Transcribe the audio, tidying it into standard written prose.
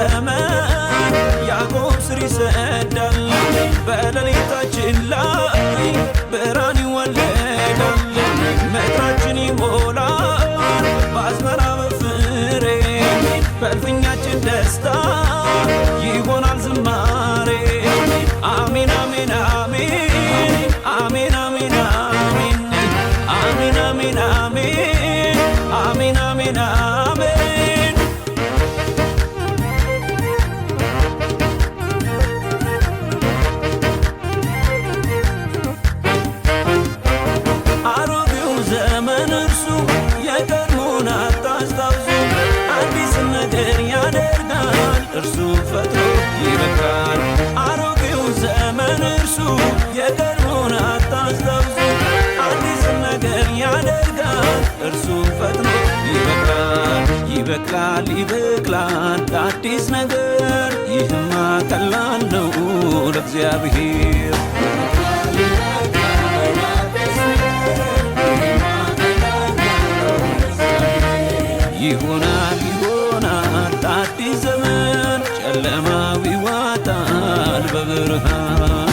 ዘመን ያዕቆብ ስር ይሰዳል በሌሊታችን ላይ ብርሃን ይወለዳል ምድራችን ይሞላል በአዝመራ በፍሬ በእልፍኛችን ደስታ ይሆናል ዝማሬ አሜን አሜን አሜን አሜን አሜን አሜን አሜን አሜን አሜን አሜን አሮጌው ዘመን እርሱ የቀድሞውን አታስታውሱ አዲስ ነገር ያደርጋል እርሱ ፈጥኖ ይበቃል አሮጌው ዘመን እርሱ የቀድሞውን አታስታውሱ አዲስ ነገር ያደርጋል እርሱ ፈጥኖ ይበቃል ይበቅላል ይበቅላል አዲስ ነገር ይህማ ቀላል ነው ለእግዚአብሔር ይሆናል ይሆናል አዲስ ዘመን ጨለማው ይዋጣል በብርሃን